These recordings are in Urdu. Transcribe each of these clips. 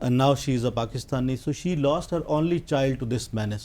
and now she is a Pakistani. So she lost her only child to this menace.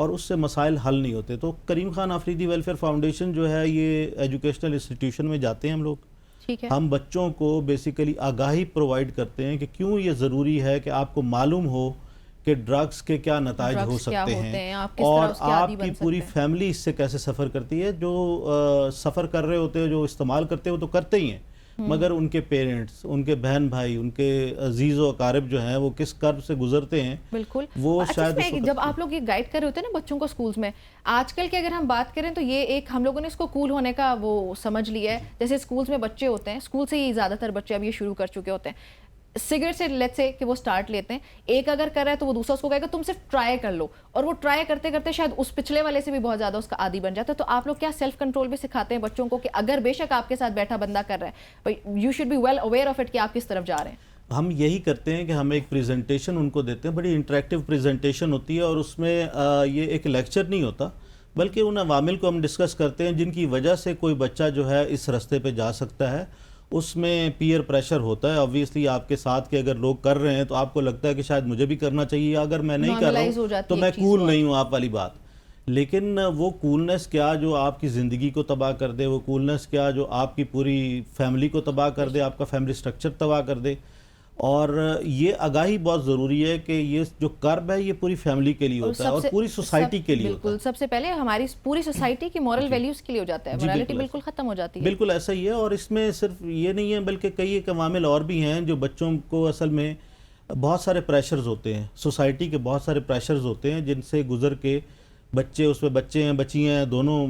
اور اس سے مسائل حل نہیں ہوتے. تو کریم خان آفریدی ویلفیئر فاؤنڈیشن جو ہے یہ ایجوکیشنل انسٹیٹیوشن میں جاتے ہیں ہم لوگ, ہم بچوں کو بیسیکلی آگاہی پرووائڈ کرتے ہیں کہ کیوں یہ ضروری ہے کہ آپ کو معلوم ہو کہ ڈرگس کے کیا نتائج ہو سکتے ہیں اور آپ کی پوری فیملی اس سے کیسے سفر کرتی ہے. جو سفر کر رہے ہوتے ہیں, جو استعمال کرتے ہیں وہ تو کرتے ہی ہیں, مگر ان کے پیرنٹس, ان کے بہن بھائی, ان کے عزیز و اقارب جو ہیں وہ کس کرب سے گزرتے ہیں. بالکل, وہ شاید جب آپ لوگ یہ گائیڈ کر رہے ہوتے ہیں نا بچوں کو سکولز میں, آج کل کے اگر ہم بات کریں تو یہ ایک ہم لوگوں نے اس کو کول ہونے کا وہ سمجھ لیا ہے. جیسے سکولز میں بچے ہوتے ہیں, اسکول سے ہی زیادہ تر بچے اب یہ شروع کر چکے ہوتے ہیں, سگریٹ سے لیٹس سے کہ وہ سٹارٹ لیتے ہیں, ایک اگر کر رہا ہے تو وہ دوسرا اس کو کہے گا تم صرف ٹرائی کر لو, اور وہ ٹرائی کرتے کرتے شاید اس پچھلے والے سے بھی بہت زیادہ اس کا عادی بن جاتا ہے. تو آپ لوگ کیا سیلف کنٹرول بھی سکھاتے ہیں بچوں کو کہ اگر بے شک آپ کے ساتھ بیٹھا بندہ کر رہا ہے, you should be well aware of it کہ آپ کس طرف جا رہے ہیں؟ ہم یہی کرتے ہیں کہ ہم ایک پریزنٹیشن ان کو دیتے ہیں, بڑی انٹریکٹیو پریزنٹیشن ہوتی ہے, اور اس میں یہ ایک لیکچر نہیں ہوتا بلکہ ان عوامل کو ہم ڈسکس کرتے ہیں جن کی وجہ سے کوئی بچہ جو ہے اس رستے پہ جا سکتا ہے. اس میں پیئر پریشر ہوتا ہے obviously, آپ کے ساتھ کے اگر لوگ کر رہے ہیں تو آپ کو لگتا ہے کہ شاید مجھے بھی کرنا چاہیے, اگر میں نہیں کر رہا ہوں تو میں کول نہیں ہوں, آپ والی بات. لیکن وہ کولنس کیا جو آپ کی زندگی کو تباہ کر دے, وہ کولنس کیا جو آپ کی پوری فیملی کو تباہ کر دے, آپ کا فیملی سٹرکچر تباہ کر دے. اور یہ آگاہی بہت ضروری ہے کہ یہ جو کرب ہے یہ پوری فیملی کے لیے ہوتا ہے اور پوری سوسائٹی کے لیے ہوتا ہے. بالکل, سب سے پہلے ہماری پوری سوسائٹی کی مورل ویلیوز کے لیے ہو جاتا ہے, مورالٹی بالکل ختم ہو جاتی ہے. بالکل ایسا ہی ہے, اور اس میں صرف یہ نہیں ہے بلکہ کئی ایک عوامل اور بھی ہیں جو بچوں کو اصل میں بہت سارے پریشرز ہوتے ہیں, سوسائٹی کے بہت سارے پریشرز ہوتے ہیں جن سے گزر کے بچے, اس میں بچے ہیں بچی ہیں دونوں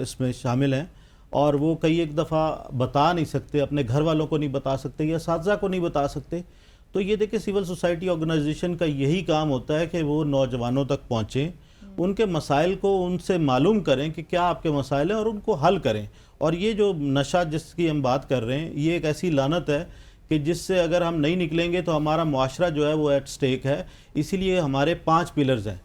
اس میں شامل ہیں, اور وہ کئی ایک دفعہ بتا نہیں سکتے, اپنے گھر والوں کو نہیں بتا سکتے یا اساتذہ کو نہیں بتا سکتے. تو یہ دیکھیں سول سوسائٹی آرگنائزیشن کا یہی کام ہوتا ہے کہ وہ نوجوانوں تک پہنچیں, ان کے مسائل کو ان سے معلوم کریں کہ کیا آپ کے مسائل ہیں اور ان کو حل کریں. اور یہ جو نشہ جس کی ہم بات کر رہے ہیں یہ ایک ایسی لعنت ہے کہ جس سے اگر ہم نہیں نکلیں گے تو ہمارا معاشرہ جو ہے وہ ایٹ سٹیک ہے. اسی لیے ہمارے 5 پلرز ہیں.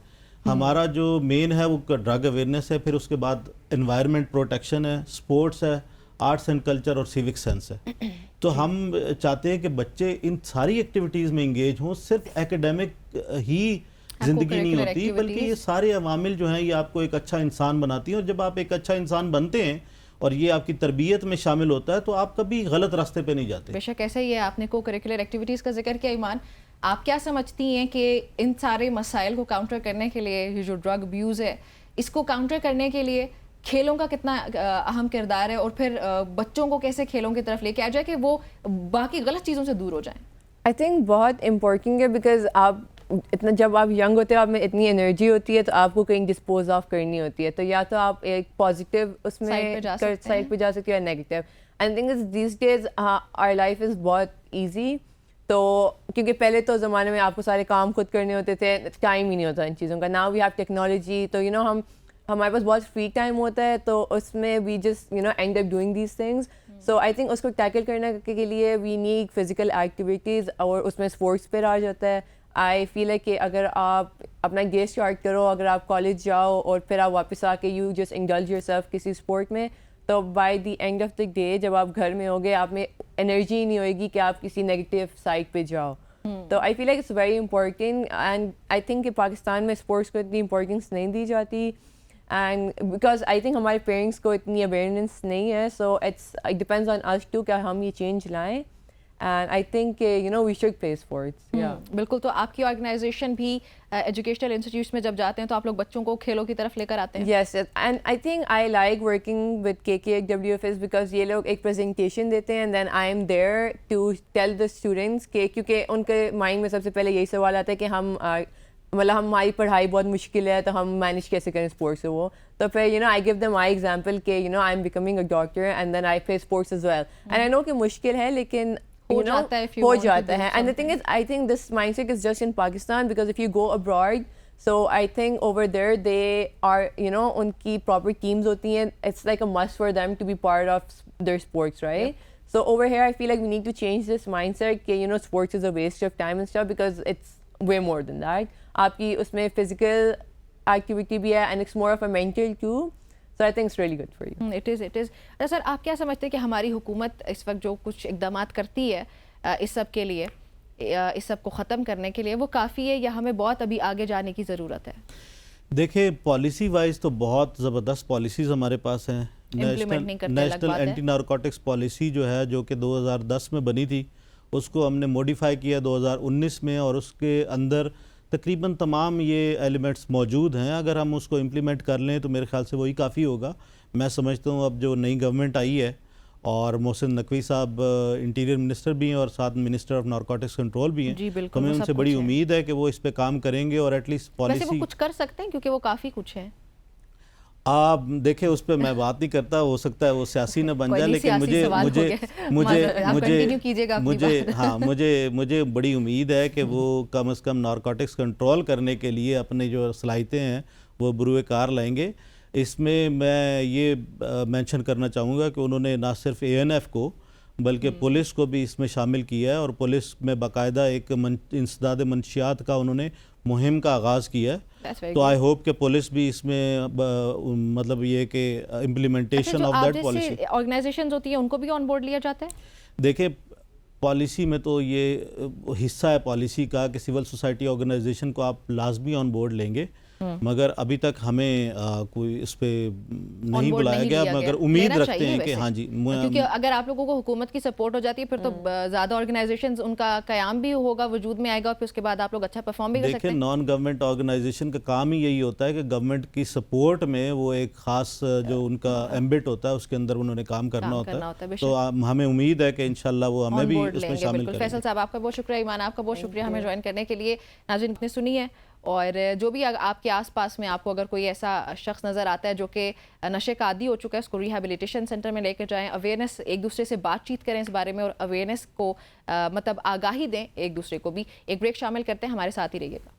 ہمارا جو مین ہے وہ ڈرگ اویئرنیس ہے, پھر اس کے بعد انوائرمنٹ پروٹیکشن ہے, سپورٹس ہے, آرٹس اینڈ کلچر اور سیوک سینس ہے. تو ہم چاہتے ہیں کہ بچے ان ساری ایکٹیویٹیز میں انگیج ہوں. صرف ایکیڈیمک ہی زندگی نہیں ہوتی بلکہ یہ سارے عوامل جو ہیں یہ آپ کو ایک اچھا انسان بناتی ہیں, اور جب آپ ایک اچھا انسان بنتے ہیں اور یہ آپ کی تربیت میں شامل ہوتا ہے تو آپ کبھی غلط راستے پہ نہیں جاتے. بے شک ایسا ہی ہے. آپ نے کو کریکولر ایکٹیویٹیز کا ذکر کیا. ایمان, آپ کیا سمجھتی ہیں کہ ان سارے مسائل کو کاؤنٹر کرنے کے لیے یہ جو ڈرگ ابیوز ہے اس کو کاؤنٹر کرنے کے لیے کھیلوں کا کتنا اہم کردار ہے, اور پھر بچوں کو کیسے کھیلوں کی طرف لے کے آ جائے کہ وہ باقی غلط چیزوں سے دور ہو جائیں؟ آئی تھنک بہت امپورٹنٹ ہے, بیکاز آپ اتنا جب آپ ینگ ہوتے ہیں آپ میں اتنی انرجی ہوتی ہے تو آپ کو کہیں ڈسپوز آف کرنی ہوتی ہے, تو یا تو آپ ایک پازیٹیو اس میں سائڈ پہ جا سکتے ہیں یا negative. And thing is these days our life is بہت ایزی, تو کیونکہ پہلے تو زمانے میں آپ کو سارے کام خود کرنے ہوتے تھے, ٹائم ہی نہیں ہوتا ان چیزوں کا. ناؤ وی ہیو ٹیکنالوجی, تو یو نو ہمارے پاس بہت فری ٹائم ہوتا ہے, تو اس میں we just you know end up doing these things. So I think اس کو ٹیکل کرنے کے لیے وی نیڈ فزیکل ایکٹیویٹیز, اور اس میں اسپورٹس پہ آ جاتا ہے. آئی فیل ہے کہ اگر آپ اپنا ڈے اسٹارٹ کرو, اگر آپ کالج جاؤ اور پھر آپ واپس آ کے you just indulge your self کسی اسپورٹ میں, تو by the end of the day جب آپ گھر میں ہوگے آپ میں انرجی ہی نہیں ہوئے گی کہ آپ کسی نیگیٹیو سائڈ پہ جاؤ. تو I feel like it's very important, and I think کہ پاکستان میں اسپورٹس کو اتنی امپورٹنس نہیں دی جاتی, اینڈ بیکاز آئی تھنک ہمارے پیرنٹس کو اتنی اویئرنیس نہیں ہے. So it depends on us to کہ ہم یہ چینج لائیں, and I think you know we should play sports. بالکل. تو آپ کی آرگنائزیشن بھی ایجوکیشنل انسٹیٹیوٹس میں جب جاتے ہیں تو آپ لوگ بچوں کو کھیلوں کی طرف لے کر آتے ہیں؟ Yes, and I think I like working with KKWFS because یہ لوگ ایک پریزنٹیشن دیتے ہیں, then I am there to tell the students کہ کیونکہ ان کے مائنڈ میں سب سے پہلے یہی سوال آتا ہے کہ ہم مطلب ہماری پڑھائی بہت مشکل ہے تو ہم مینیج کیسے کریں اسپورٹس سے. وہ تو پھر you know I gave them my example کہ you know I am becoming a doctor and then I play sports as well, and I know کہ مشکل ہے لیکن ہو جاتا ہے. And the thing is I think this mindset is just in Pakistan, because if you go abroad, so I think over there they are, you know, ان کی proper teams ہوتی ہیں, it's like a must for them to be part of their sports, right? So over here I feel like we need to change this mindset کہ you know sports is a waste of time and stuff, because it's way more than that. آپ کی اس میں physical activity بھی ہے and it's more of a mental too. So I think it's really good for you. It is. اچھا سر, آپ کیا سمجھتے ہیں کہ ہماری حکومت اس وقت جو کچھ اقدامات کرتی ہے اس سب کے لیے, اس سب کو ختم کرنے کے لیے, وہ کافی ہے یا ہمیں بہت ابھی آگے جانے کی ضرورت ہے؟ دیکھیں پالیسی وائز تو بہت زبردست پالیسیز ہمارے پاس ہیں. Implement نہیں کرتے، الگ نیشنل بات ہے. اینٹی نارکوٹکس پالیسی جو ہے جو کہ 2010 میں بنی تھی اس کو ہم نے موڈیفائی کیا 2019 میں, اور اس کے اندر تقریباً تمام یہ ایلیمنٹس موجود ہیں. اگر ہم اس کو امپلیمنٹ کر لیں تو میرے خیال سے وہی کافی ہوگا. میں سمجھتا ہوں اب جو نئی گورنمنٹ آئی ہے اور محسن نقوی صاحب انٹیریئر منسٹر بھی ہیں اور ساتھ منسٹر آف نارکوٹکس کنٹرول بھی ہیں, جی بالکل, ہمیں ان سے بڑی امید ہے کہ وہ اس پہ کام کریں گے اور ایٹ لیسٹ پالیسی. ویسے وہ کچھ کر سکتے ہیں کیونکہ وہ کافی کچھ ہیں. آپ دیکھیں اس پہ میں بات نہیں کرتا, ہو سکتا ہے وہ سیاسی نہ بن جائے, لیکن مجھے بڑی امید ہے کہ وہ کم از کم نارکوٹکس کنٹرول کرنے کے لیے اپنے جو صلاحیتیں ہیں وہ بروئے کار لائیں گے. اس میں یہ مینشن کرنا چاہوں گا کہ انہوں نے نہ صرف ANF کو بلکہ پولیس کو بھی اس میں شامل کیا ہے, اور پولیس میں باقاعدہ ایک انسداد منشیات کا انہوں نے مہم کا آغاز کیا ہے. تو آئی ہوپ کہ پولیس بھی اس میں مطلب یہ کہ implementation of that policy. Organisations ہوتی ہیں ان کو بھی آن بورڈ لیا جاتا ہے. دیکھیں پالیسی میں تو یہ حصہ ہے پالیسی کا کہ سول سوسائٹی آرگنائزیشن کو آپ لازمی آن بورڈ لیں گے, مگر ابھی تک ہمیں کوئی اس پہ نہیں بلایا گیا, مگر امید رکھتے ہیں کہ ہاں جی, کیونکہ اگر آپ لوگوں کو حکومت کی سپورٹ ہو جاتی ہے پھر تو زیادہ آرگنائزیشنز ان کا قیام بھی ہوگا, وجود میں آئے گا, اور پھر اس کے بعد آپ لوگ اچھا پرفارم بھی کر سکتے ہیں. دیکھیں نان گورنمنٹ آرگنائزیشن کا کام ہی یہی ہوتا ہے کہ گورنمنٹ کی سپورٹ میں وہ ایک خاص جو ان کا ایمبٹ ہوتا ہے اس کے اندر انہوں نے کام کرنا ہوتا ہے. تو ہمیں امید ہے کہ انشاءاللہ وہ ہمیں بھی اس میں شامل کریں گے. فیصل صاحب آپ کا بہت شکریہ, ایمان آپ کا بہت شکریہ ہمیں جوائن کرنے کے لیے. ناظرین نے سنی ہے, اور جو بھی آپ کے آس پاس میں آپ کو اگر کوئی ایسا شخص نظر آتا ہے جو کہ نشے کا عادی ہو چکا ہے, اس کو ریہیبلیٹیشن سینٹر میں لے کے جائیں, اویئرنیس, ایک دوسرے سے بات چیت کریں اس بارے میں, اور اویئرنیس کو مطلب آگاہی دیں ایک دوسرے کو بھی. ایک بریک شامل کرتے ہیں, ہمارے ساتھ ہی رہیے گا.